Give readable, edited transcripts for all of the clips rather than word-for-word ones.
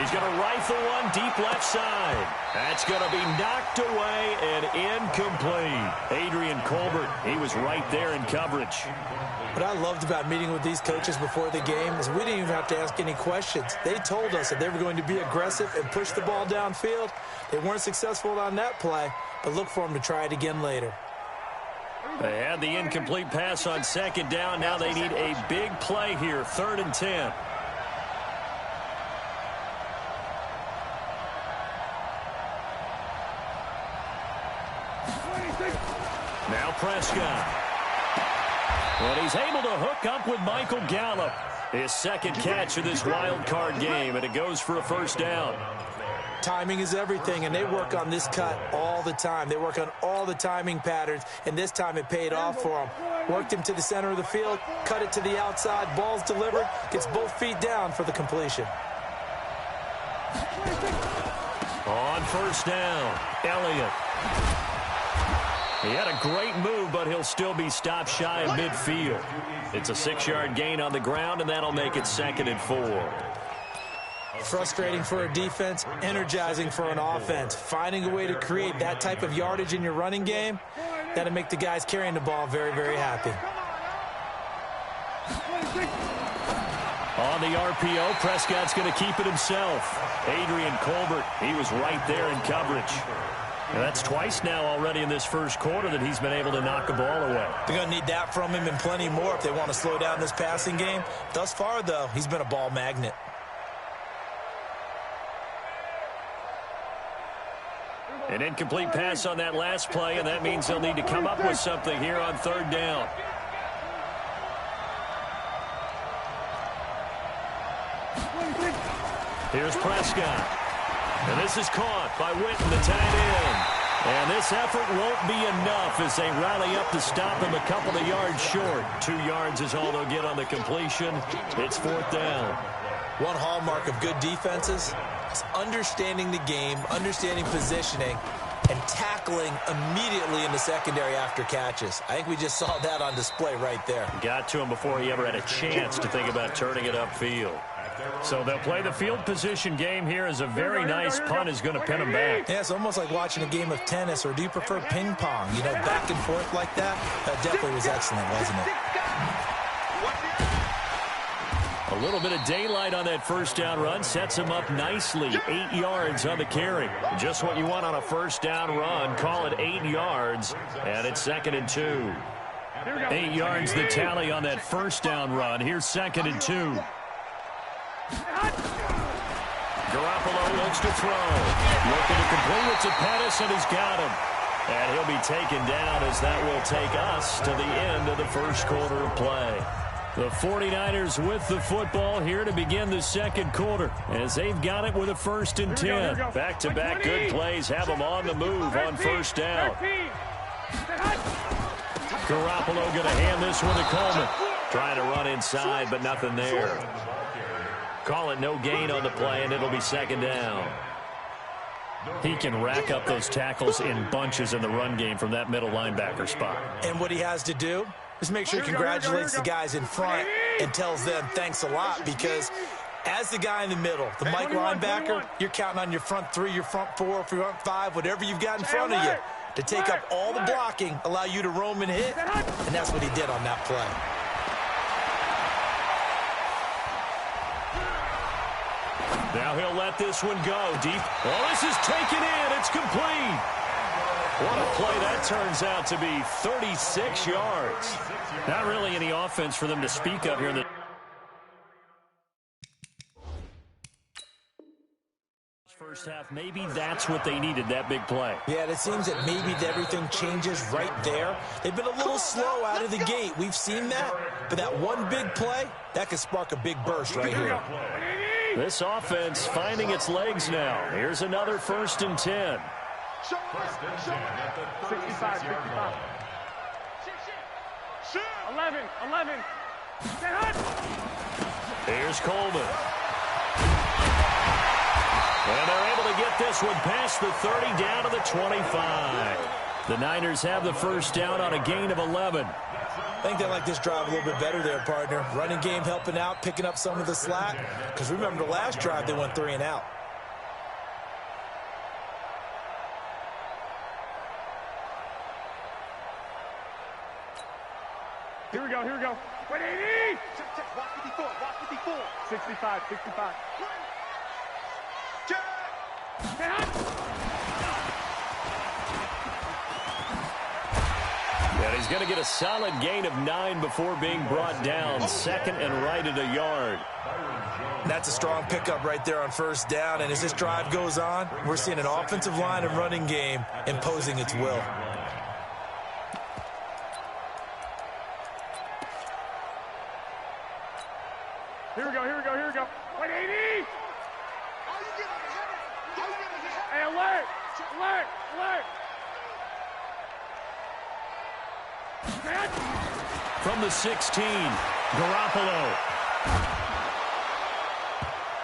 He's going to rifle one deep left side. That's going to be knocked away and incomplete. Adrian Colbert, he was right there in coverage. What I loved about meeting with these coaches before the game is we didn't even have to ask any questions. They told us that they were going to be aggressive and push the ball downfield. They weren't successful on that play, but look for them to try it again later. They had the incomplete pass on second down. Now they need a big play here, 3rd and 10. Now Prescott. Well, he's able to hook up with Michael Gallup. His second catch of this wild card game, and it goes for a first down. Timing is everything, and they work on this cut all the time. They work on all the timing patterns, and this time it paid off for them. Worked him to the center of the field, cut it to the outside, ball's delivered, gets both feet down for the completion. On first down, Elliott. He had a great move, but he'll still be stopped shy of midfield. It's a 6-yard gain on the ground, and that'll make it 2nd and 4. Frustrating for a defense, energizing for an offense. Finding a way to create that type of yardage in your running game, that'll make the guys carrying the ball very, very happy. On the RPO, Prescott's going to keep it himself. Adrian Colbert, he was right there in coverage. And that's twice now already in this first quarter that he's been able to knock a ball away. They're going to need that from him and plenty more if they want to slow down this passing game. Thus far, though, he's been a ball magnet. An incomplete pass on that last play, and that means they'll need to come up with something here on 3rd down. Here's Prescott. And this is caught by Witten, the tight end. And this effort won't be enough as they rally up to stop him a couple of yards short. 2 yards is all they'll get on the completion. It's 4th down. One hallmark of good defenses is understanding the game, understanding positioning, and tackling immediately in the secondary after catches. I think we just saw that on display right there. Got to him before he ever had a chance to think about turning it upfield. So they'll play the field position game here as a very nice punt is going to pin them back. Yeah, it's almost like watching a game of tennis, or do you prefer ping pong? You know, back and forth like that? That definitely was excellent, wasn't it? A little bit of daylight on that first down run sets him up nicely. 8 yards on the carry. Just what you want on a first down run. Call it 8 yards, and it's 2nd and 2. 8 yards the tally on that first down run. Here's 2nd and 2. Garoppolo looks to throw. Looking to complete it to Pettis, and he's got him. And he'll be taken down as that will take us to the end of the first quarter of play. The 49ers with the football here to begin the second quarter as they've got it with a 1st and 10. Back-to-back good plays have them on the move on first down. Garoppolo going to hand this one to Coleman. Trying to run inside, but nothing there. Call it no gain on the play, and it'll be 2nd down. He can rack up those tackles in bunches in the run game from that middle linebacker spot. And what he has to do is make sure he congratulates the guys in front and tells them thanks a lot, because as the guy in the middle, the Mike linebacker, you're counting on your front 3, your front 4, front 5, whatever you've got in front of you to take up all the blocking, allow you to roam and hit, and that's what he did on that play. Now he'll let this one go deep. Oh, this is taken in. It's complete. What a play that turns out to be. 36 yards. Not really any offense for them to speak of here in the first half. Maybe that's what they needed, that big play. Yeah, it seems that maybe everything changes right there. They've been a little slow out of the gate. We've seen that. But that one big play, that could spark a big burst right here. This offense finding its legs now. Here's another 1st and 10. 65. 11. Here's Coleman. And they're able to get this one past the 30 down to the 25. The Niners have the first down on a gain of 11. I think they like this drive a little bit better there, partner. Running game helping out, picking up some of the slack. Because remember the last drive, they went 3 and out. Here we go, here we go. 180! Check, walk 54, walk 54. 65, 65. Check! And he's going to get a solid gain of 9 before being brought down. Second and right at a yard. That's a strong pickup right there on first down. And as this drive goes on, we're seeing an offensive line and running game imposing its will. Here we go, here we go, here we go. 180! Hey, alert! Alert! Alert! From the 16, Garoppolo.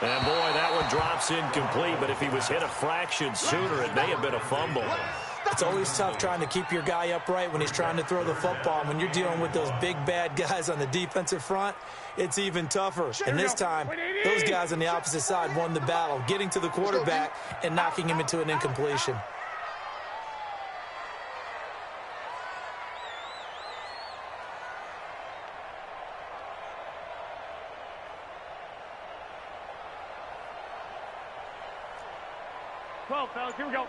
And boy, that one drops incomplete, but if he was hit a fraction sooner, it may have been a fumble. It's always tough trying to keep your guy upright when he's trying to throw the football. When you're dealing with those big, bad guys on the defensive front, it's even tougher. And this time, those guys on the opposite side won the battle, getting to the quarterback and knocking him into an incompletion. Fellas, here we go.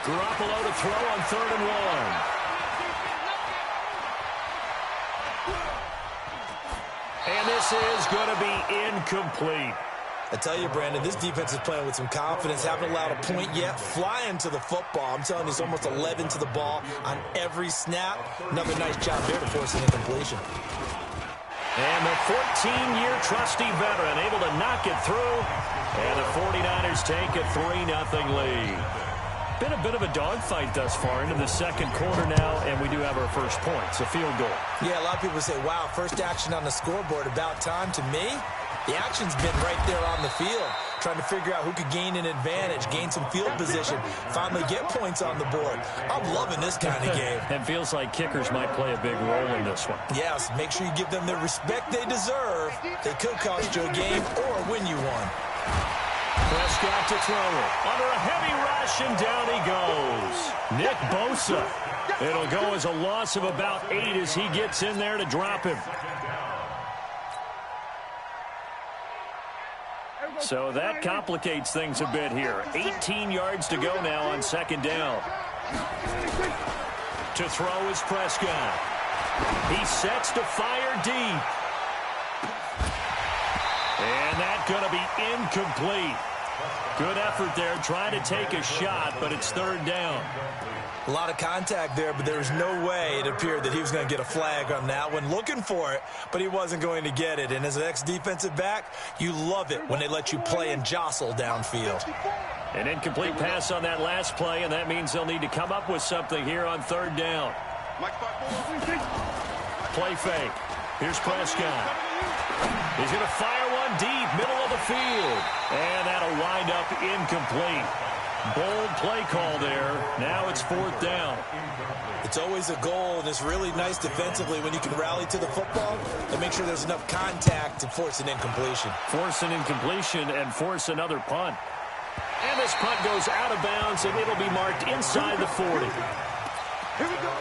Garoppolo to throw on 3rd and 1. And this is going to be incomplete. I tell you, Brandon, this defense is playing with some confidence. Haven't allowed a point yet. Flying to the football. I'm telling you, it's almost 11 to the ball on every snap. Another nice job there to force an incompletion. And the 14-year trusty veteran able to knock it through. And the 49ers take a 3-0 lead. Been a bit of a dogfight thus far into the second quarter now, and we do have our first point. It's a field goal. Yeah, a lot of people say, wow, first action on the scoreboard, about time. To me, the action's been right there on the field, trying to figure out who could gain an advantage, gain some field position, finally get points on the board. I'm loving this kind of game. It feels like kickers might play a big role in this one. Yes, make sure you give them the respect they deserve. They could cost you a game or win you one. Prescott to throw it. Under a heavy rush, and down he goes. Nick Bosa. It'll go as a loss of about 8 as he gets in there to drop him. So that complicates things a bit here. 18 yards to go now on 2nd down. To throw is Prescott. He sets to fire deep. And that's going to be incomplete. Good effort there, trying to take a shot, but it's 3rd down. A lot of contact there, but there was no way it appeared that he was going to get a flag on that one. Looking for it, but he wasn't going to get it. And as an ex-defensive back, you love it when they let you play and jostle downfield. An incomplete pass on that last play, and that means they'll need to come up with something here on 3rd down. Play fake. Here's Prescott. He's going to fire one deep, middle of the field. And that'll wind up incomplete. Bold play call there. Now it's 4th down. It's always a goal, and it's really nice defensively when you can rally to the football and make sure there's enough contact to force an incompletion. Force an incompletion and force another punt. And this punt goes out of bounds, and it'll be marked inside the 40. Here we go.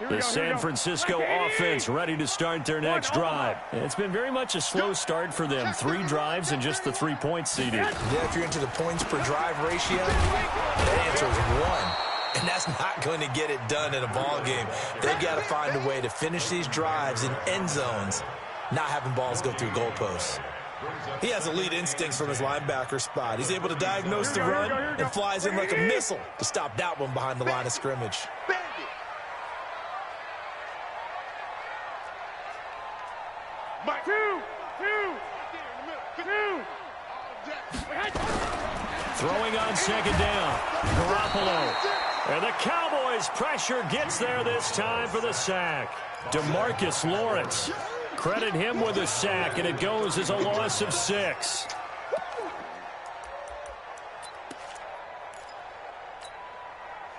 The San Francisco offense ready to start their next drive. It's been very much a slow start for them. 3 drives and just the 3 points seeded. Yeah, if you're into the points per drive ratio, the answer is 1. And that's not going to get it done in a ball game. They've got to find a way to finish these drives in end zones, not having balls go through goalposts. He has elite instincts from his linebacker spot. He's able to diagnose the run and flies in like a missile to stop that one behind the line of scrimmage. Throwing on 2nd down. Garoppolo. And the Cowboys' pressure gets there this time for the sack. DeMarcus Lawrence. Credit him with a sack, and it goes as a loss of 6.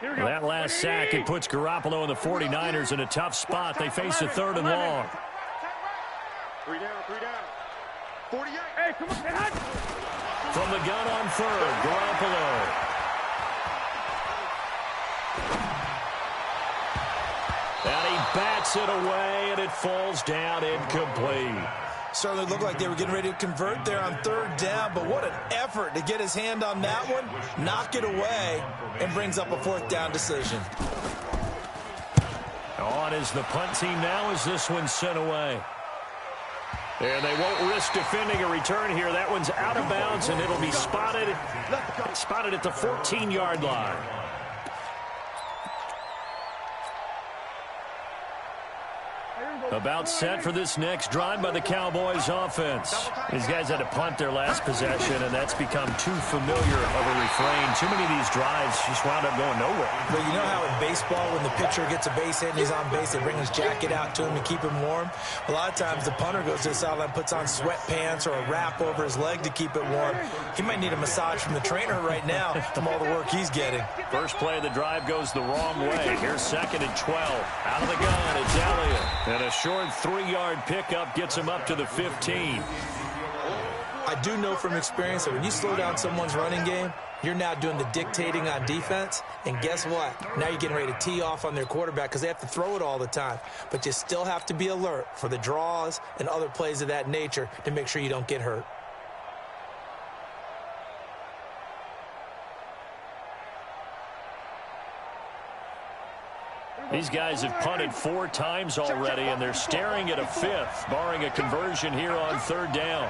That last sack, it puts Garoppolo and the 49ers in a tough spot. They face a 3rd and long. 3 down, 3 down. 48. Hey, come on. From the gun on 3rd, Garoppolo. And he bats it away, and it falls down incomplete. Certainly looked like they were getting ready to convert there on 3rd down, but what an effort to get his hand on that one, knock it away, and brings up a 4th down decision. On is the punt team now as this one's sent away. And they won't risk defending a return here. That one's out of bounds, and it'll be spotted at the 14-yard line. About set for this next drive by the Cowboys offense. These guys had to punt their last possession, and that's become too familiar of a refrain. Too many of these drives just wound up going nowhere. But you know how in baseball, when the pitcher gets a base hit and he's on base, they bring his jacket out to him to keep him warm? A lot of times the punter goes to the sideline, puts on sweatpants or a wrap over his leg to keep it warm. He might need a massage from the trainer right now from all the work he's getting. First play of the drive goes the wrong way. Here's 2nd and 12. Out of the gun, it's Elliott. And a short 3-yard pickup gets him up to the 15. I do know from experience that when you slow down someone's running game, you're now doing the dictating on defense. And guess what? Now you're getting ready to tee off on their quarterback because they have to throw it all the time. But you still have to be alert for the draws and other plays of that nature to make sure you don't get hurt. These guys have punted 4 times already, and they're staring at a 5th, barring a conversion here on 3rd down.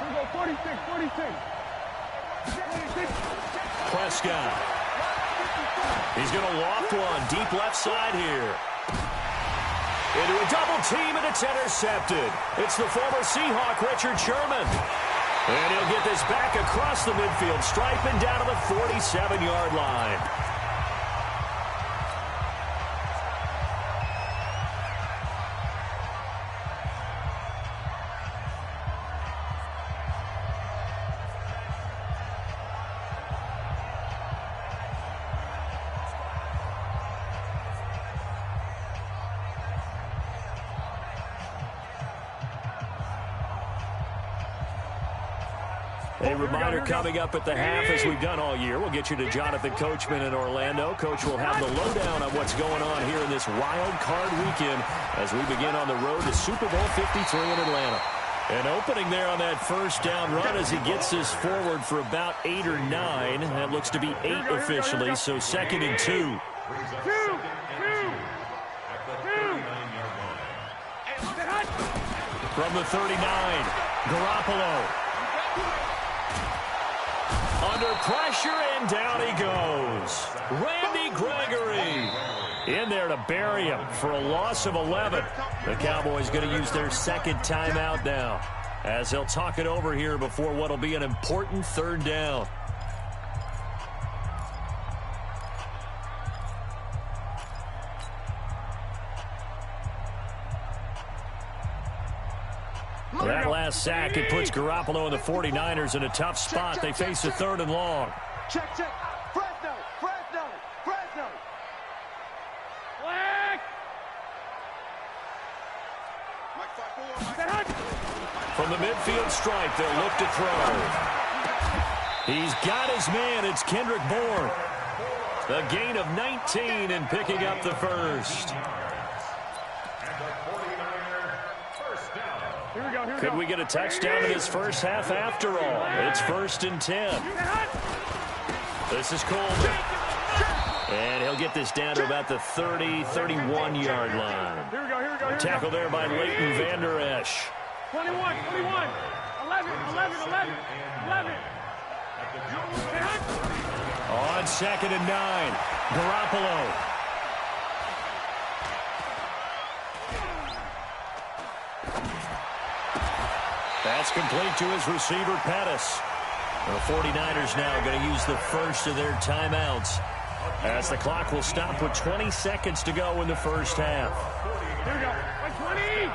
Here we go, 46, 46. Prescott. He's going to loft one deep left side here. Into a double team, and it's intercepted. It's the former Seahawk, Richard Sherman. And he'll get this back across the midfield stripe and down to the 47-yard line. A reminder coming up at the half, as we've done all year. We'll get you to Jonathan Coachman in Orlando. Coach will have the lowdown on what's going on here in this wild card weekend as we begin on the road to Super Bowl 53 in Atlanta. An opening there on that 1st down run as he gets this forward for about 8 or 9. That looks to be 8 officially, so 2nd and 2. From the 39, Garoppolo. Under pressure, and down he goes. Randy Gregory in there to bury him for a loss of 11. The Cowboys going to use their 2nd timeout now as they'll talk it over here before what will be an important 3rd down. That last sack, it puts Garoppolo and the 49ers in a tough spot. They face a 3rd and long. Check. Fresno. Black. From the midfield stripe, they'll look to throw. He's got his man. It's Kendrick Bourne. The gain of 19 and picking up the 1st. Could we get a touchdown in this first half after all? It's 1st and 10. This is Coleman. And he'll get this down to about the 30-31-yard line. Here we go. Tackle there by Leighton Vander Esch. 21. 11. On 2nd and 9, Garoppolo. That's complete to his receiver, Pettis. The 49ers now going to use the first of their timeouts, as the clock will stop with 20 seconds to go in the first half. Here we go. 20.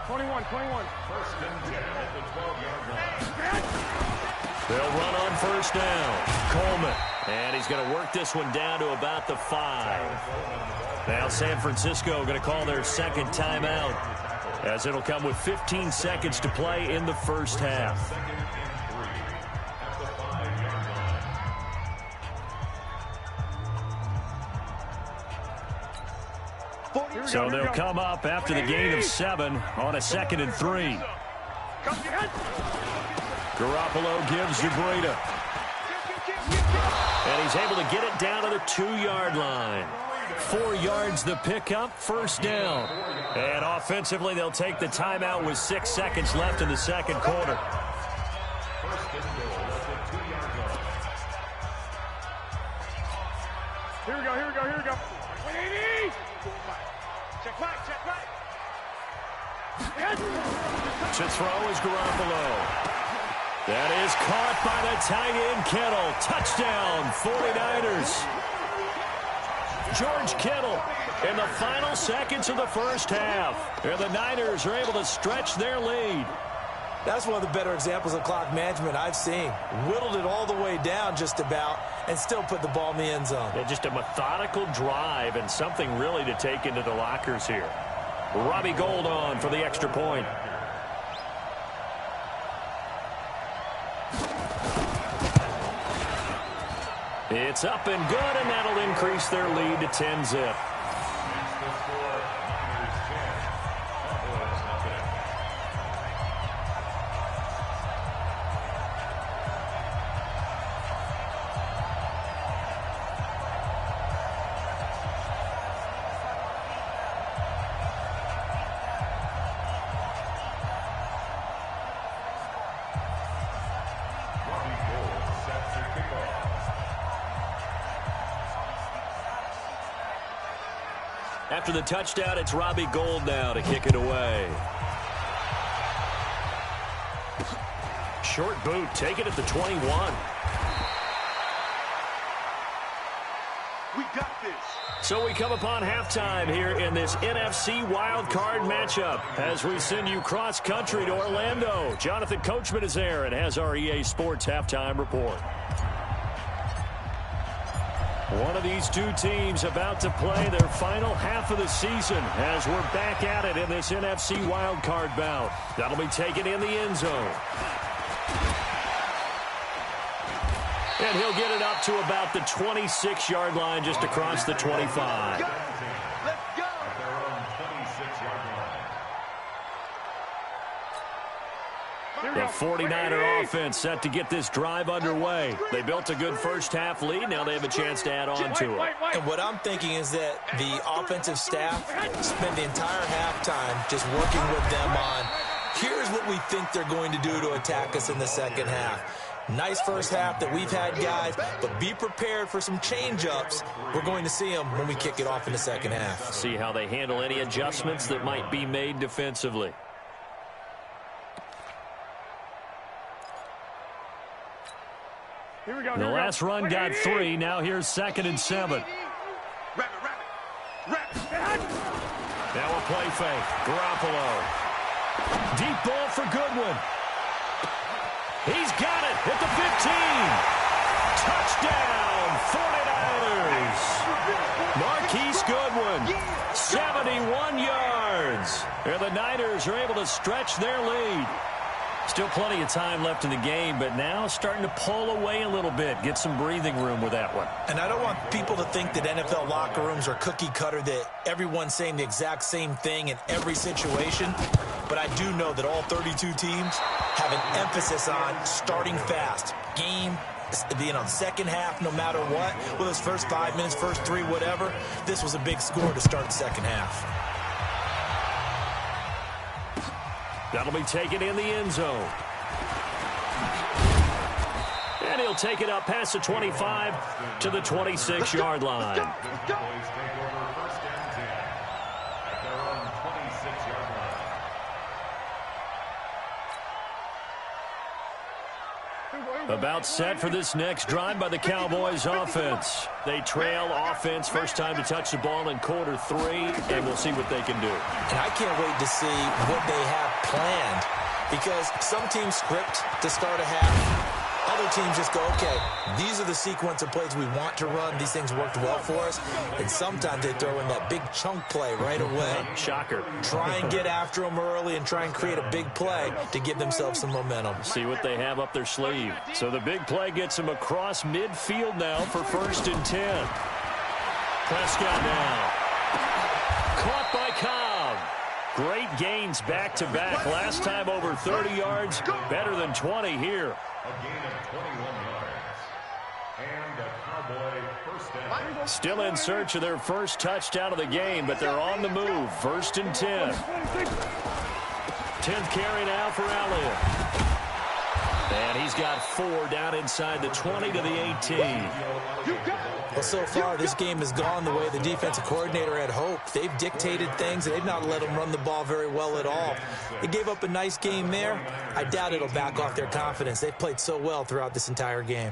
21. First and 10 at the 12-yard line. They'll run on first down. Coleman. And he's going to work this one down to about the 5. Now San Francisco going to call their second timeout, as it'll come with 15 seconds to play in the first half. So they'll come up after the gain of 7 on a 2nd and 3. Garoppolo gives to Breida. And he's able to get it down to the 2-yard line. 4 yards the pickup, first down. And offensively, they'll take the timeout with 6 seconds left in the second quarter. Here we go. 180. Check right. To throw is Garoppolo. That is caught by the tight end, Kittle. Touchdown, 49ers. George Kittle in the final seconds of the first half. And the Niners are able to stretch their lead. That's one of the better examples of clock management I've seen. Whittled it all the way down just about and still put the ball in the end zone. Yeah, just a methodical drive and something really to take into the lockers here. Robbie Gould on for the extra point. It's up and good, and that'll increase their lead to 10-zip. After the touchdown, it's Robbie Gould now to kick it away. Short boot, take it at the 21. We got this. So we come upon halftime here in this NFC wildcard matchup as we send you cross-country to Orlando. Jonathan Coachman is there and has our EA Sports halftime report. One of these two teams about to play their final half of the season as we're back at it in this NFC wildcard bout. That'll be taken in the end zone. And he'll get it up to about the 26-yard line just across the 25. The 49er offense set to get this drive underway. They built a good first-half lead. Now they have a chance to add on to it. And what I'm thinking is that the offensive staff spend the entire halftime just working with them on, here's what we think they're going to do to attack us in the second half. Nice first half that we've had, guys, but be prepared for some change-ups. We're going to see them when we kick it off in the second half. See how they handle any adjustments that might be made defensively. Here we go. The last run got 3. Now here's 2nd and 7. Now a play fake. Garoppolo. Deep ball for Goodwin. He's got it at the 15. Touchdown, 49ers. Marquise Goodwin, 71 yards. And the Niners are able to stretch their lead. Still plenty of time left in the game, but now starting to pull away a little bit, get some breathing room with that one. And I don't want people to think that NFL locker rooms are cookie cutter, that everyone's saying the exact same thing in every situation. But I do know that all 32 teams have an emphasis on starting fast. Game, second half, no matter what. Whether it's first 5 minutes, first 3, whatever. This was a big score to start the second half. That'll be taken in the end zone. And he'll take it up past the 25 to the 26-yard line. Let's go. About set for this next drive by the Cowboys offense. They trail offense, first time to touch the ball in quarter 3, and we'll see what they can do. And I can't wait to see what they have planned, because some teams script to start a half. Other teams just go, okay, these are the sequence of plays we want to run. These things worked well for us. And sometimes they throw in that big chunk play right away. Shocker. Try and get after them early and try and create a big play to give themselves some momentum. See what they have up their sleeve. So the big play gets them across midfield now for 1st and 10. Prescott now. Caught by Cobb. Great gains back-to-back. Last time over 30 yards, better than 20 here. A gain of 21 yards. And a Cowboy first down. Still in search of their first touchdown of the game, but they're on the move. 1st and 10. 10th carry now for Elliott. And he's got 4 down inside the 20 to the 18. Well, so far, this game has gone the way the defensive coordinator had hoped. They've dictated things, and they've not let them run the ball very well at all. They gave up a nice game there. I doubt it'll back off their confidence. They've played so well throughout this entire game.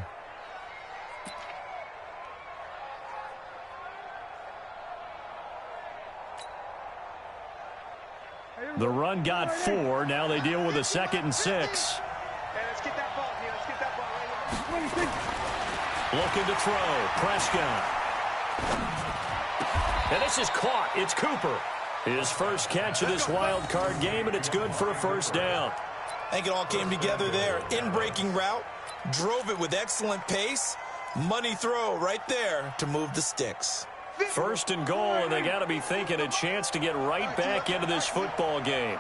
The run got 4. Now they deal with a 2nd and 6. Hey, let's get that ball here. Let's get that ball right here. Looking to throw. Prescott. And this is caught. It's Cooper. His first catch of this wild card game, and it's good for a first down. I think it all came together there. In-breaking route. Drove it with excellent pace. Money throw right there to move the sticks. 1st and goal, and they got to be thinking a chance to get right back into this football game.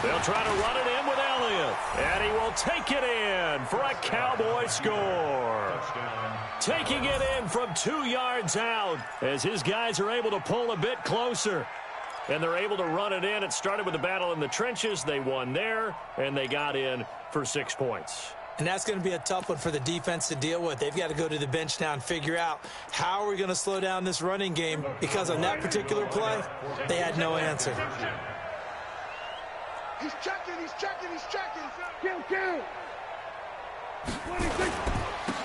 They'll try to run it in with Elliott, and he will take it in for a Cowboy score. Taking it in from 2 yards out as his guys are able to pull a bit closer. And they're able to run it in. It started with a battle in the trenches. They won there, and they got in for 6 points. And that's going to be a tough one for the defense to deal with. They've got to go to the bench now and figure out how are we going to slow down this running game, because on that particular play, they had no answer. He's checking, he's checking, he's checking. Kill. 26.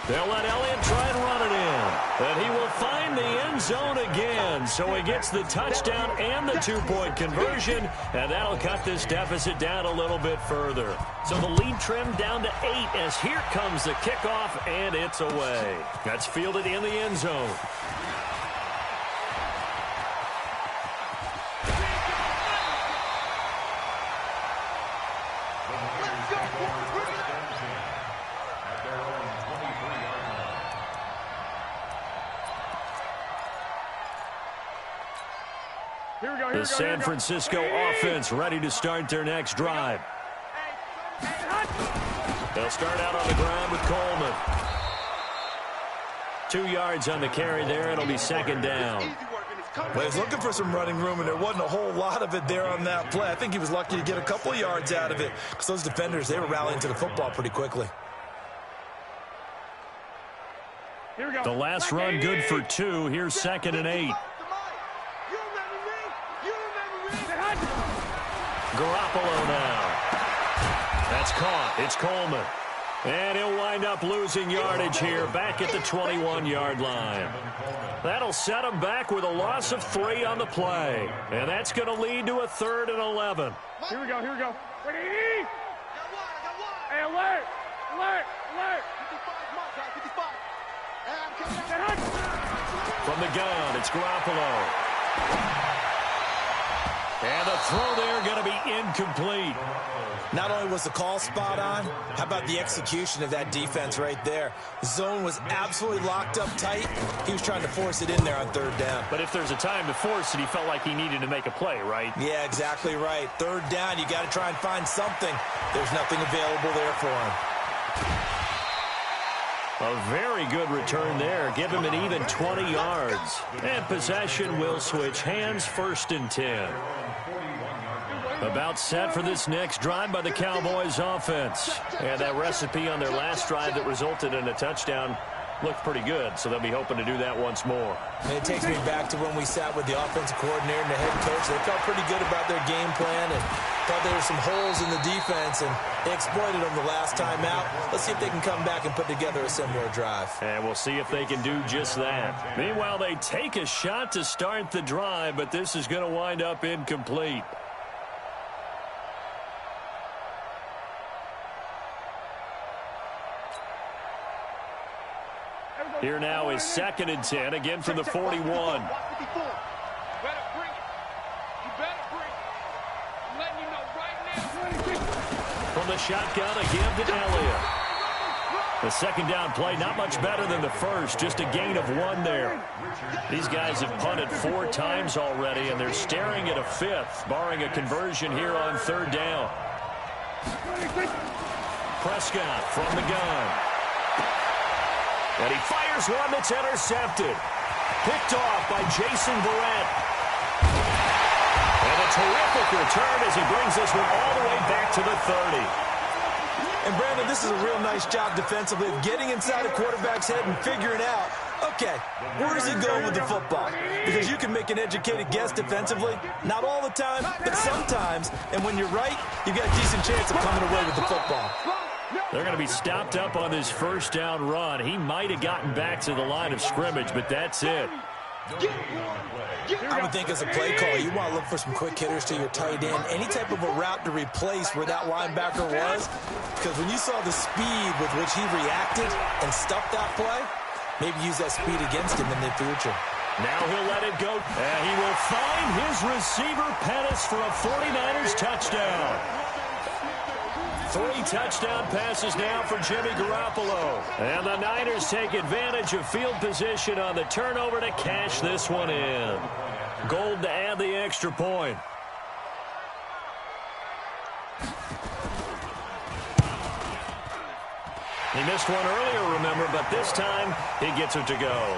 They'll let Elliott try and run it in. And he will find the end zone again. So he gets the touchdown and the 2-point conversion. And that'll cut this deficit down a little bit further. So the lead trimmed down to 8 as here comes the kickoff, and it's away. That's fielded in the end zone. The San Francisco offense ready to start their next drive. They'll start out on the ground with Coleman. 2 yards on the carry there. It'll be 2nd down. Well, he was looking for some running room, and there wasn't a whole lot of it there on that play. I think he was lucky to get a couple of yards out of it, because those defenders, they were rallying to the football pretty quickly. The last run good for 2. Here's 2nd and 8. Garoppolo now. That's caught. It's Coleman. And he'll wind up losing yardage here back at the 21-yard line. That'll set him back with a loss of 3 on the play. And that's going to lead to a 3rd and 11. Here we go. Ready? Hey, alert! 55. From the gun, it's Garoppolo. And the throw there going to be incomplete. Not only was the call spot on, how about the execution of that defense right there? The zone was absolutely locked up tight. He was trying to force it in there on 3rd down. But if there's a time to force it, he felt like he needed to make a play, right? Yeah, exactly right. 3rd down, you got to try and find something. There's nothing available there for him. A very good return there. Give him an even 20 yards. And possession will switch hands. 1st and 10. About set for this next drive by the Cowboys offense. And that recipe on their last drive that resulted in a touchdown looked pretty good, so they'll be hoping to do that once more. And it takes me back to when we sat with the offensive coordinator and the head coach. They felt pretty good about their game plan, and Thought there were some holes in the defense, and they exploited them the last time out. Let's see if they can come back and put together a similar drive. And we'll see if they can do just that. Meanwhile, they take a shot to start the drive, but this is going to wind up incomplete. Here now is 2nd and 10, again from the 41. From the shotgun, again to Elliott. The second down play, not much better than the first, just a gain of 1 there. These guys have punted 4 times already, and they're staring at a 5th, barring a conversion here on 3rd down. Prescott from the gun. And he fires one that's intercepted. Picked off by Jason Verrett. And a terrific return as he brings this one all the way back to the 30. And, Brandon, this is a real nice job defensively of getting inside a quarterback's head and figuring out, okay, where is he going with the football? Because you can make an educated guess defensively. Not all the time, but sometimes. And when you're right, you've got a decent chance of coming away with the football. They're going to be stopped up on this first down run. He might have gotten back to the line of scrimmage, but that's it. I would think as a play call, you want to look for some quick hitters to your tight end. Any type of a route to replace where that linebacker was. Because when you saw the speed with which he reacted and stuffed that play, maybe use that speed against him in the future. Now he'll let it go. And he will find his receiver, Pettis, for a 49ers touchdown. 3 touchdown passes now for Jimmy Garoppolo. And the Niners take advantage of field position on the turnover to cash this one in. Gold to add the extra point. He missed one earlier, remember, but this time he gets it to go.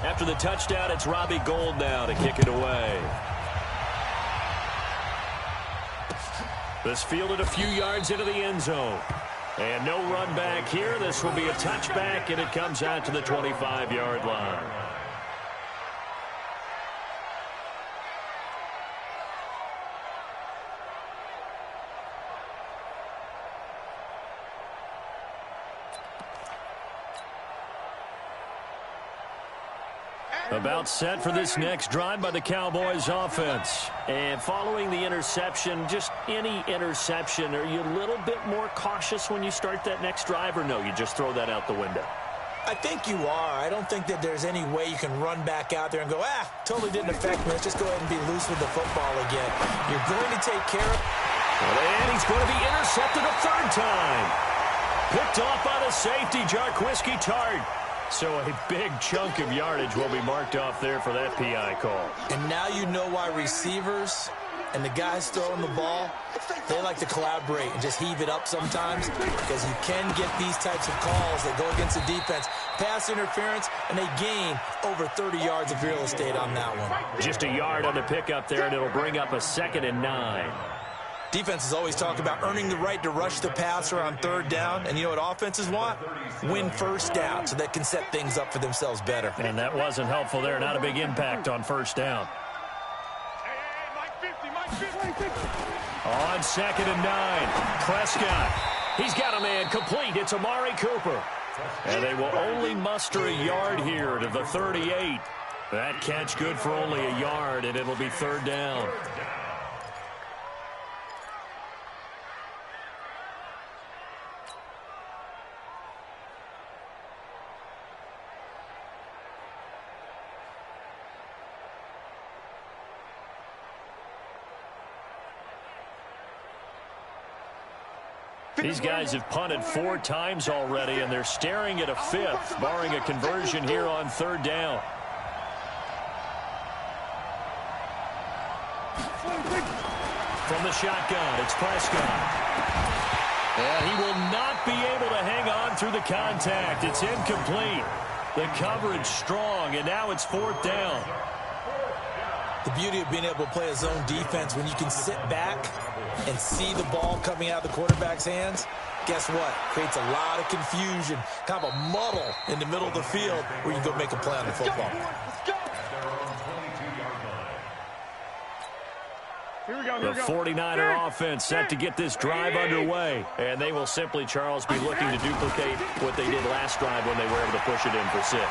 After the touchdown, it's Robbie Gould now to kick it away. This fielded a few yards into the end zone. And no run back here. This will be a touchback, and it comes out to the 25-yard line. About set for this next drive by the Cowboys offense. And following the interception, just any interception, are you a little bit more cautious when you start that next drive, or no, you just throw that out the window? I think you are. I don't think that there's any way you can run back out there and go, totally didn't affect me. Let's just go ahead and be loose with the football again. You're going to take care of it. And he's going to be intercepted a 3rd time. Picked off by the safety, Jarquiski Tart. So a big chunk of yardage will be marked off there for that PI call. And now you know why receivers and the guys throwing the ball, they like to collaborate and just heave it up sometimes, because you can get these types of calls that go against the defense. Pass interference, and they gain over 30 yards of real estate on that one. Just a yard on the pickup there, and it'll bring up a 2nd and 9. Defenses always talk about earning the right to rush the passer on 3rd down. And you know what offenses want? Win 1st down so they can set things up for themselves better. And that wasn't helpful there. Not a big impact on 1st down. On 2nd and 9, Prescott. He's got a man complete. It's Amari Cooper. And they will only muster a yard here to the 38. That catch good for only a yard, and it'll be 3rd down. These guys have punted 4 times already, and they're staring at a 5th, barring a conversion here on 3rd down. From the shotgun, it's Prescott. And he will not be able to hang on through the contact. It's incomplete. The coverage strong, and now it's 4th down. The beauty of being able to play a zone defense when you can sit back and see the ball coming out of the quarterback's hands, guess what? Creates a lot of confusion, kind of a muddle in the middle of the field where you can go make a play on the football. The 49er offense set to get this drive underway. And they will simply, Charles, be looking to duplicate what they did last drive when they were able to push it in for 6.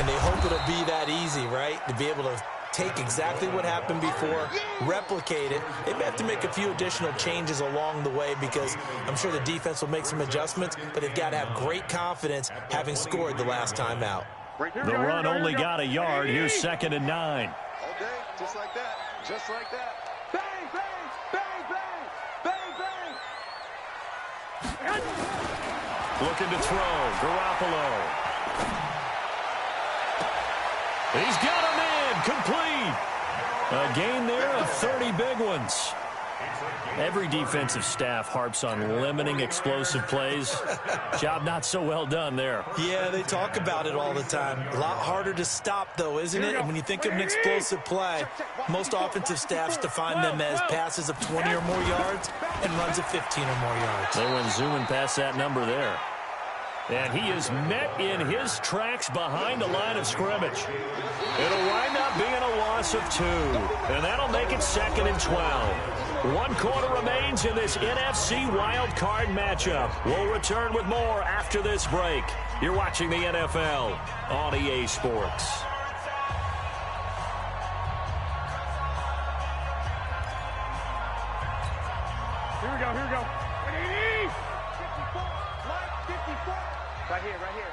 And they hope it'll be that easy, right? To be able to take exactly what happened before, replicate it. They may have to make a few additional changes along the way because I'm sure the defense will make some adjustments, but they've got to have great confidence having scored the last time out. The run only got a yard. Here's 2nd and 9. All day, just like that, just like that. Bang, bang, bang, bang, bang, bang. Looking to throw, Garoppolo. He's got him in, complete. A gain there of 30 big ones. Every defensive staff harps on limiting explosive plays. Job not so well done there. Yeah, they talk about it all the time. A lot harder to stop, though, isn't it? And when you think of an explosive play, most offensive staffs define them as passes of 20 or more yards and runs of 15 or more yards. They went zooming past that number there. And he is met in his tracks behind the line of scrimmage. It'll wind up being a loss of 2. And that'll make it 2nd and 12. 1 quarter remains in this NFC wild card matchup. We'll return with more after this break. You're watching the NFL on EA Sports. Here we go, here we go. 54, line 54. Right here, right here.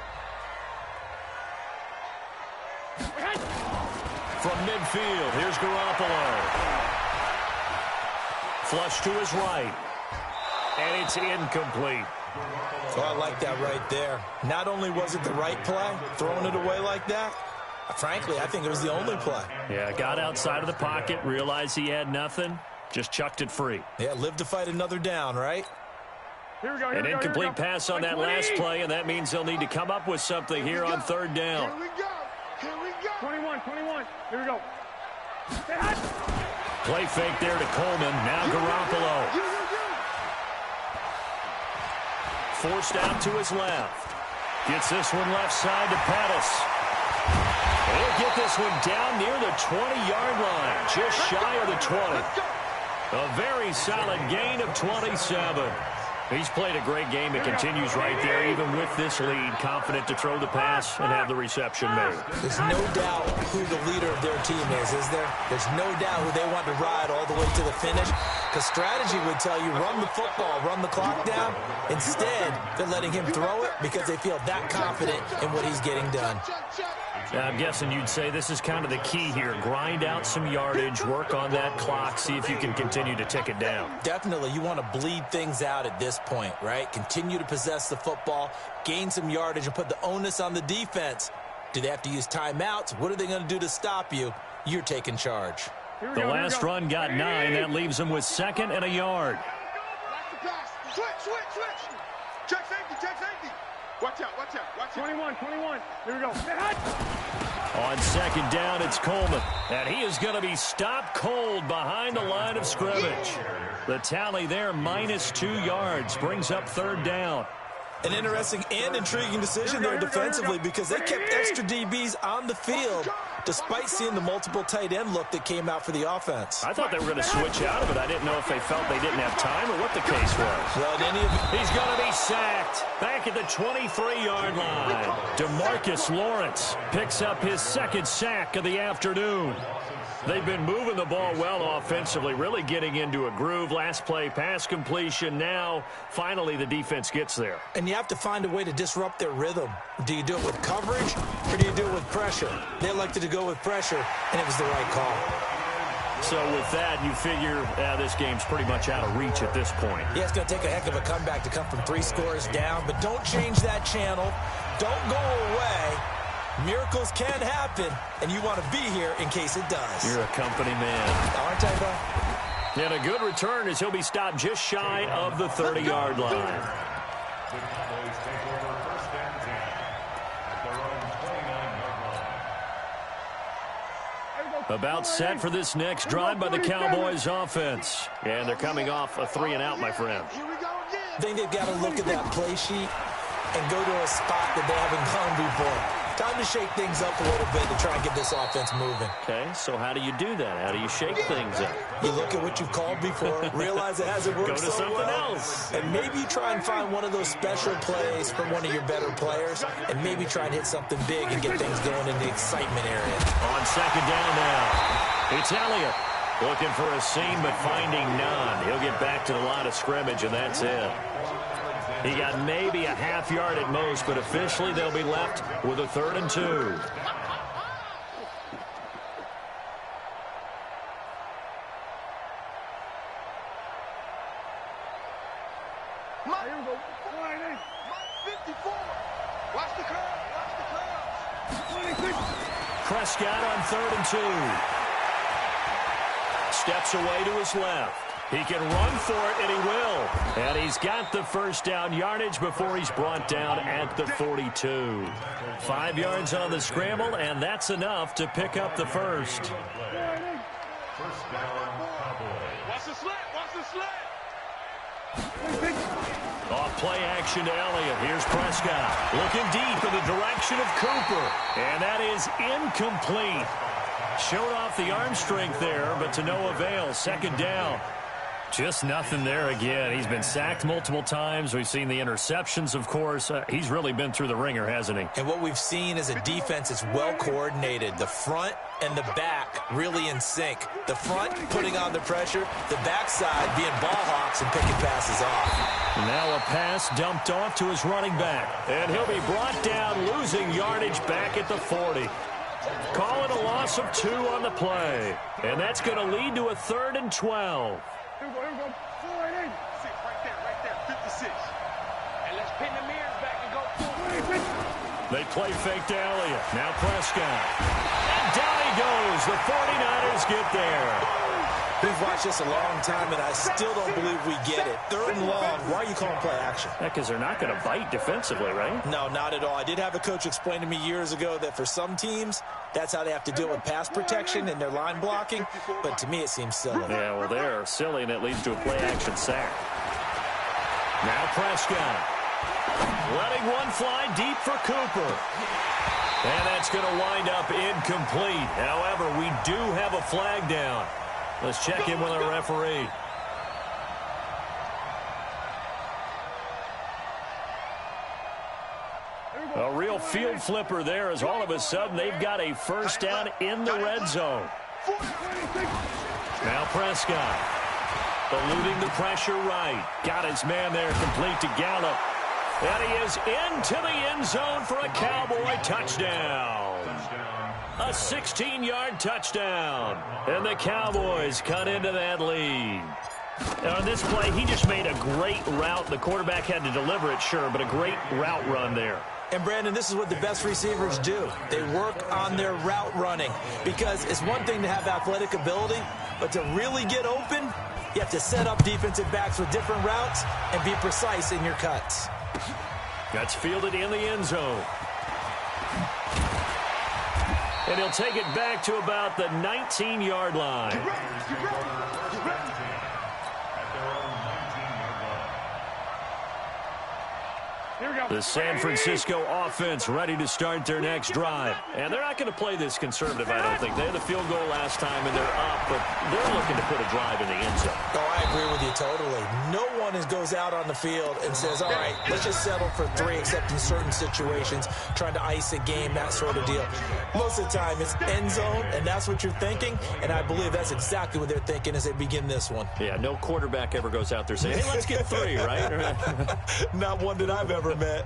From midfield, here's Garoppolo. Flush to his right. And it's incomplete. So I like that right there. Not only was it the right play, throwing it away like that, frankly, I think it was the only play. Yeah, got outside of the pocket, realized he had nothing, just chucked it free. Yeah, live to fight another down, right? Here we go, An incomplete pass on that last play, and that means they'll need to come up with something here on 3rd down. Here we go. Here we go. 21. Here we go. Play fake there to Coleman. Now Garoppolo. Forced out to his left. Gets this one left side to Pettis. He'll get this one down near the 20-yard line, just shy of the 20. A very solid gain of 27. He's played a great game and continues right there, even with this lead, confident to throw the pass and have the reception made. There's no doubt who the leader of their team is there? There's no doubt who they want to ride all the way to the finish, because strategy would tell you run the football, run the clock down. Instead, they're letting him throw it because they feel that confident in what he's getting done. I'm guessing you'd say this is kind of the key here. Grind out some yardage, work on that clock, see if you can continue to tick it down. Definitely, you want to bleed things out at this point, right? Continue to possess the football, gain some yardage, and put the onus on the defense. Do they have to use timeouts? What are they going to do to stop you? You're taking charge. The last run got 9. That leaves them with 2nd and a yard. Switch. Check safety. Watch out. 21. Here we go. On 2nd down, it's Coleman. And he is going to be stopped cold behind the line of scrimmage. The tally there, -2 yards, brings up 3rd down. An interesting and intriguing decision there defensively because they kept extra DBs on the field despite seeing the multiple tight end look that came out for the offense. I thought they were going to switch out of it. I didn't know if they felt they didn't have time or what the case was. Well, in any event, he's going to be sacked back at the 23-yard line. DeMarcus Lawrence picks up his 2nd sack of the afternoon. They've been moving the ball well offensively, really getting into a groove. Last play, pass completion. Now, finally, the defense gets there. And you have to find a way to disrupt their rhythm. Do you do it with coverage, or do you do it with pressure? They elected to go with pressure, and it was the right call. So with that, you figure this game's pretty much out of reach at this point. Yeah, it's going to take a heck of a comeback to come from 3 scores down, but don't change that channel. Don't go away. Miracles can happen, and you want to be here in case it does. You're a company man. Aren't I, bro? And a good return as he'll be stopped just shy of the 30-yard line. The Cowboys take over 1st and 10 at their own 29. About set for this next drive by the Cowboys offense. And they're coming off a 3-and-out, my friend. I think they've got to look at that play sheet and go to a spot that they haven't gone before. Time to shake things up a little bit to try and get this offense moving. Okay, so how do you do that? How do you shake things up? You look at what you've called before, realize it hasn't worked Go to something else. and maybe you try and find one of those special plays from one of your better players, and maybe try and hit something big and get things going in the excitement area. On second down now, it's Elliott. Looking for a seam, but finding none. He'll get back to the line of scrimmage, and that's it. He got maybe a half yard at most, but officially they'll be left with a 3rd and 2. Prescott on 3rd and 2. Steps away to his left. He can run for it, and he will. And he's got the first down yardage before he's brought down at the 42. 5 yards on the scramble, and that's enough to pick up the first. First down, Cowboys. Watch the slant. Watch the slant. Off play action to Elliott. Here's Prescott. Looking deep in the direction of Cooper. And that is incomplete. Showed off the arm strength there, but to no avail. Second down. Just nothing there again. He's been sacked multiple times. We've seen the interceptions, of course. He's really been through the ringer, hasn't he? And what we've seen is a defense that's well coordinated. The front and the back really in sync. The front putting on the pressure, the backside being ball hawks and picking passes off. Now a pass dumped off to his running back. And he'll be brought down, losing yardage back at the 40. Call it a loss of 2 on the play. And that's going to lead to a 3rd and 12. Here we go. 4 and 8. 6 right there. 56. And let's pin the mirrors back and go 4. They play fake to Elliott. Now Prescott. And down he goes. The 49ers get there. We've watched this a long time, and I still don't believe we get it. 3rd and long. Why are you calling play action? Because they're not going to bite defensively, right? No, not at all. I did have a coach explain to me years ago that for some teams, that's how they have to deal with pass protection and their line blocking. But to me, it seems silly. Yeah, well, they're silly, and it leads to a play-action sack. Now Prescott. Letting one fly deep for Cooper. And that's going to wind up incomplete. However, we do have a flag down. Let's check in with our referee. A real field flipper there, as all of a sudden they've got a first down in the red zone. Now Prescott. Eluding the pressure right. Got his man there, complete to Gallup. And he is into the end zone for a Cowboy touchdown. A 16-yard touchdown. And the Cowboys cut into that lead. On this play, he just made a great route. The quarterback had to deliver it, sure, but a great route run there. And, Brandon, this is what the best receivers do. They work on their route running, because it's one thing to have athletic ability, but to really get open, you have to set up defensive backs with different routes and be precise in your cuts. That's fielded in the end zone. And he'll take it back to about the 19-yard line. The San Francisco offense ready to start their next drive. And they're not going to play this conservative, I don't think. They had the field goal last time, and they're up, but they're looking to put a drive in the end zone. Oh, I agree with you totally. No one goes out on the field and says, all right, let's just settle for 3, except in certain situations, trying to ice a game, that sort of deal. Most of the time, it's end zone, and that's what you're thinking, and I believe that's exactly what they're thinking as they begin this one. Yeah, no quarterback ever goes out there saying, hey, let's get 3, right? Not one that I've ever met.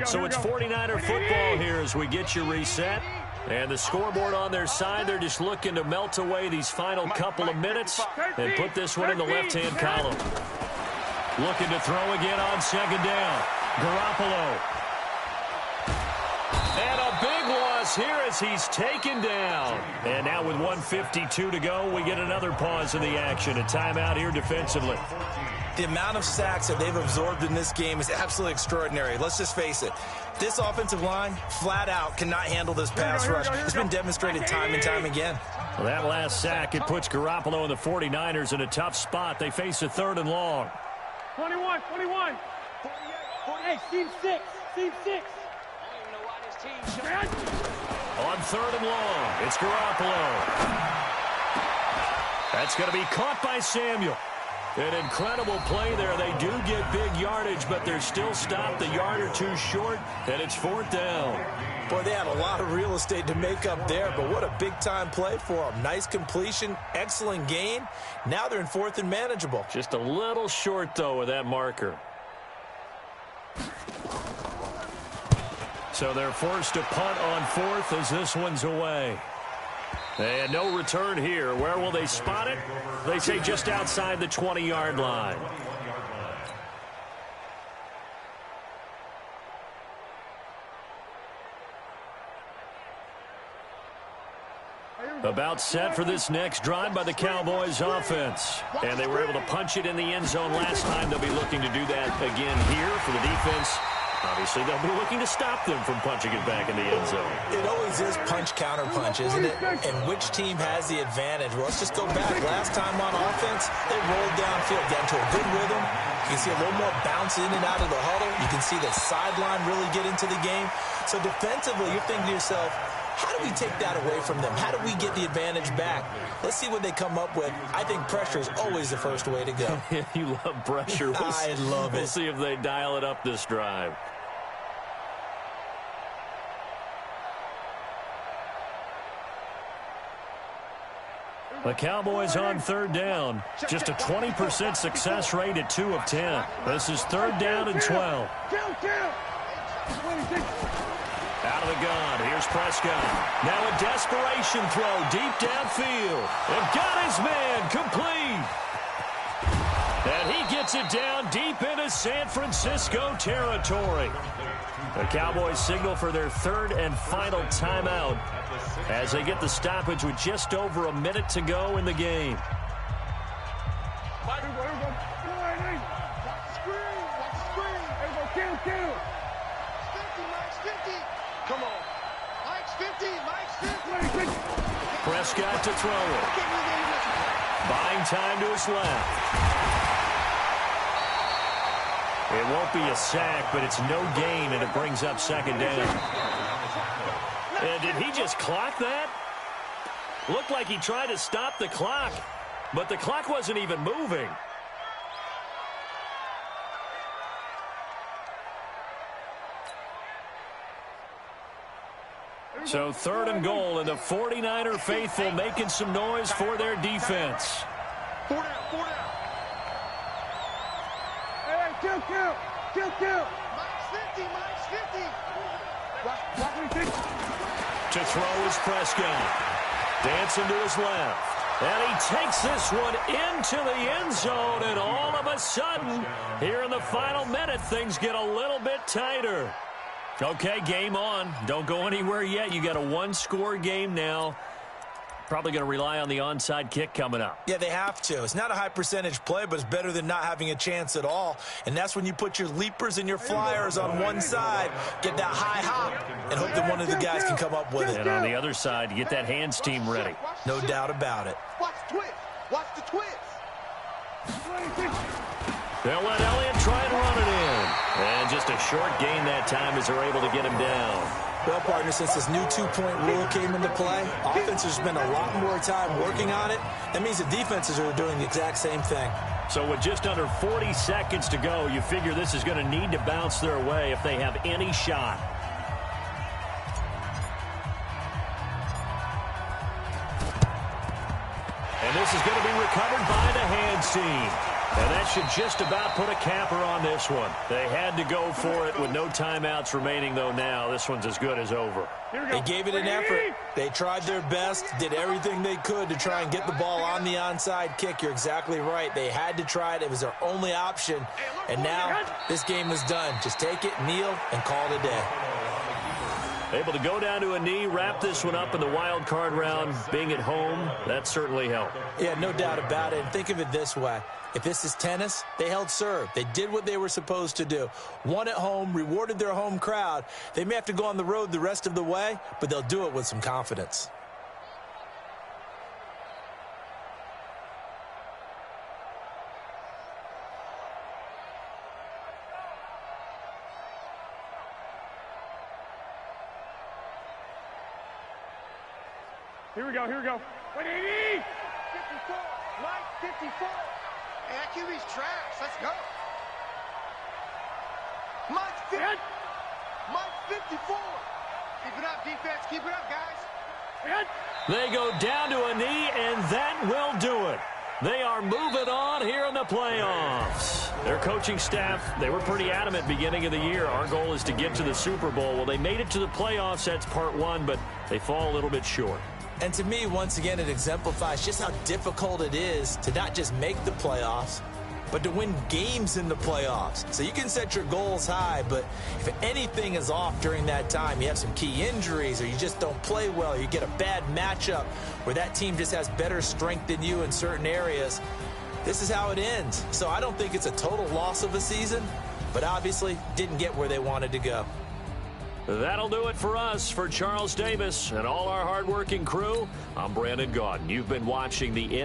So it's 49er football here as we get you reset. And the scoreboard on their side, they're just looking to melt away these final couple of minutes and put this one in the left-hand column. Looking to throw again on second down. Garoppolo. And a big loss here as he's taken down. And now with 1:52 to go, we get another pause in the action. A timeout here defensively. The amount of sacks that they've absorbed in this game is absolutely extraordinary. Let's just face it. This offensive line, flat out, cannot handle this pass rush. It's been demonstrated time and time again. Well, that last sack, it puts Garoppolo and the 49ers in a tough spot. They face a 3rd and long. 21. Hey, team 6. On 3rd and long, it's Garoppolo. That's going to be caught by Samuel. An incredible play there. They do get big yardage, but they're still stopped a yard or two short, and it's 4th down. Boy, they had a lot of real estate to make up there, but what a big-time play for them. Nice completion, excellent gain. Now they're in 4th and manageable. Just a little short, though, with that marker. So they're forced to punt on 4th as this one's away. And no return here. Where will they spot it? They say just outside the 20-yard line. About set for this next drive by the Cowboys offense. And they were able to punch it in the end zone last time. They'll be looking to do that again here for the defense. Obviously, they'll be looking to stop them from punching it back in the end zone. It always is punch-counter-punch, isn't it? And which team has the advantage? Well, let's just go back. Last time on offense, they rolled downfield, got into a good rhythm. You can see a little more bounce in and out of the huddle. You can see the sideline really get into the game. So defensively, you're thinking to yourself, how do we take that away from them? How do we get the advantage back? Let's see what they come up with. I think pressure is always the first way to go. You love pressure. I love it. We'll see if they dial it up this drive. The Cowboys on 3rd down. Just a 20% success rate at 2 of 10. This is 3rd down and 12. Out of the gun. Here's Prescott. Now a desperation throw deep downfield. And got his man complete. And he gets it down deep into San Francisco territory. The Cowboys signal for their 3rd and final timeout as they get the stoppage with just over a minute to go in the game. Come on. Mike's 50. Mike's 50. Prescott to throw it. Buying time to his left. It won't be a sack, but it's no gain, and it brings up 2nd down. And did he just clock that? Looked like he tried to stop the clock, but the clock wasn't even moving. So 3rd and goal, and the 49er faithful making some noise for their defense. 4 down. Kill. Mike's 50. To throw is Prescott. Dancing to his left. And he takes this one into the end zone, and all of a sudden, here in the final minute, things get a little bit tighter. Okay, game on. Don't go anywhere yet. You got a 1-score game now. Probably going to rely on the onside kick coming up. Yeah, they have to. It's not a high percentage play, but it's better than not having a chance at all. And that's when you put your leapers and your flyers on one side, get that high hop, and hope that one of the guys can come up with it. And on the other side, you get that hands team ready. No doubt about it. Watch the twist. They'll let Elliott try and run it in. And just a short gain that time as they're able to get him down. Well, partner, since this new 2-point rule came into play, offenses spend a lot more time working on it. That means the defenses are doing the exact same thing. So with just under 40 seconds to go, you figure this is going to need to bounce their way if they have any shot. And this is going to be recovered by the hands team. And that should just about put a capper on this one. They had to go for it with no timeouts remaining, though now. This one's as good as over. They gave it an effort. They tried their best, did everything they could to try and get the ball on the onside kick. You're exactly right. They had to try it. It was their only option. And now this game is done. Just take it, kneel, and call it a day. Able to go down to a knee, wrap this one up in the wild card round. Being at home, that certainly helped. Yeah, no doubt about it. And think of it this way. If this is tennis, they held serve. They did what they were supposed to do. Won at home, rewarded their home crowd. They may have to go on the road the rest of the way, but they'll do it with some confidence. Here we go, here we go. 180! 54, Mike, 54. Hey, that QB's trash. Let's go. Mike 54. Keep it up, defense. Keep it up, guys. They go down to a knee, and that will do it. They are moving on here in the playoffs. Their coaching staff, they were pretty adamant beginning of the year. Our goal is to get to the Super Bowl. Well, they made it to the playoffs. That's part one, but they fall a little bit short. And to me, once again, it exemplifies just how difficult it is to not just make the playoffs, but to win games in the playoffs. So you can set your goals high, but if anything is off during that time, you have some key injuries or you just don't play well, you get a bad matchup where that team just has better strength than you in certain areas, this is how it ends. So I don't think it's a total loss of a season, but obviously didn't get where they wanted to go. That'll do it for us. For Charles Davis and all our hardworking crew, I'm Brandon Gaudin. You've been watching the